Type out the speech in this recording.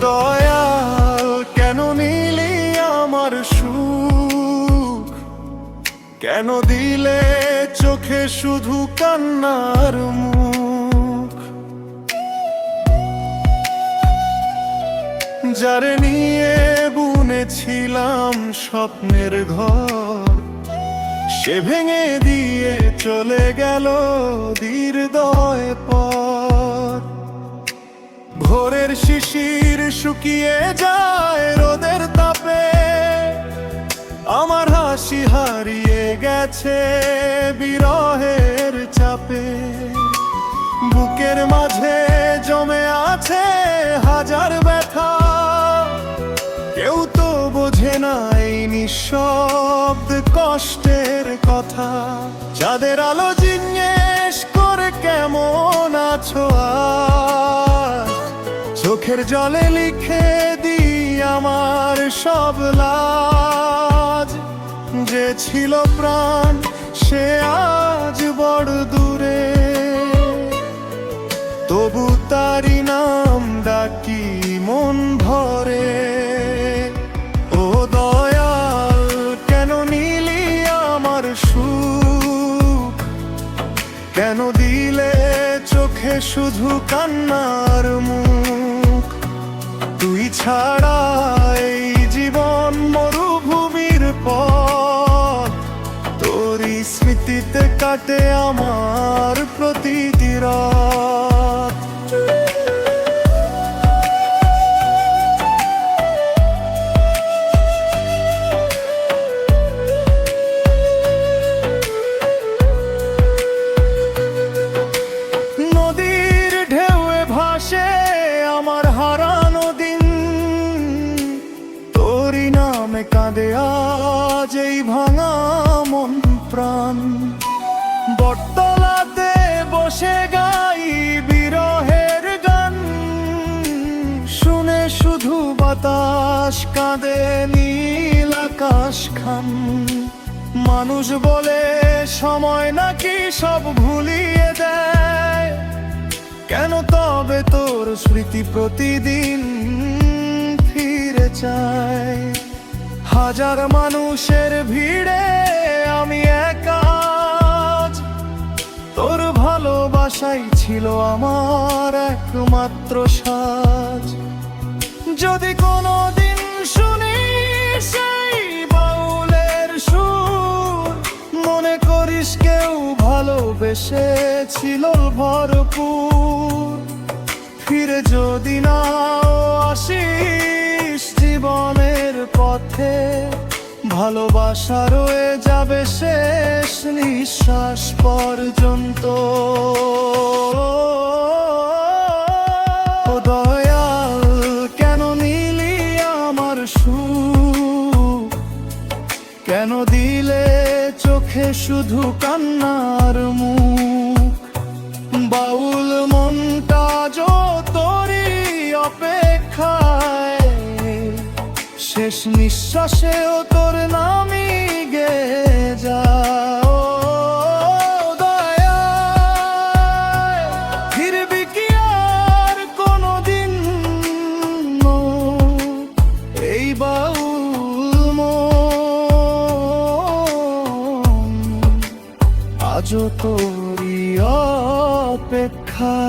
দয়াল কেন নিলি আমার সুখ, কেন দিলে চোখে শুধু কান্নার মুখ। যারে নিয়ে বুনেছিলাম স্বপ্নের ঘর, সে ভেঙে দিয়ে চলে গেল দীর্ঘয় পথ। ভোরের শিশির শুকিয়ে যায় রোদের তাপে, আমার হাসি হারিয়ে গেছে বিরহের চাপে। বুকের মাঝে জমে আছে হাজার ব্যথা, কেউ তো বোঝে না এই নিঃশব্দ কষ্টের কথা। যাদের আলো জিজ্ঞেস করে কেমন আছো আজ, চোখের জলে লিখে দিই আমার সব লাজ। যে ছিল প্রাণ সে আজ বড় দূরে, তবু তারি নাম ডাকি মন ভরে। ও দয়াল কেন নিলি আমার সুখ, কেন দিলে চোখে শুধু কান্নার মুখ। তুই ছাড়া এই জীবন মরুভূমির পথ, তোরই স্মৃতিতে কাটে আমার প্রতিটি রাত। নদীর ঢেউয়ে ভাসে আমার হারানো দিন, তোরই নামে কাঁদে আজ এই ভাঙা মন প্রাণ। বটতলাতে বসে গাই বিরহের গান, শুনে শুধু বাতাস কাঁদে নীল আকাশ খান। মানুষ বলে সময় নাকি সব ভুলিয়ে দেয়, কেন তবে তোর স্মৃতি প্রতিদিন ফিরে চায়। হাজার মানুষের ভিড়ে আমি একা, তোর ভালোবাসাই ছিল আমার একমাত্র সাজ। যদি কোনোদিন শুনি সেই বাউলের সুর, মনে করিস কেউ ভালোবেসেছিল ভরপুর। ফিরে যদি নাও আসিস জীবনের পথে, ভালোবাসা রয়ে যাবে শেষ নিঃশ্বাস পর্যন্ত। ও দয়াল কেন নিলি আমার সুখ, কেন দিলে চোখে শুধু কান্নার মুখ। বাউল মনটা তোরই অপেক্ষায়, শেষ নিঃশ্বাসেও তোর নামই গে যাও। দয়াল ফিরবি কি আর কোনোদিন, এই বাউল মন আজও তোরই অপেক্ষায়।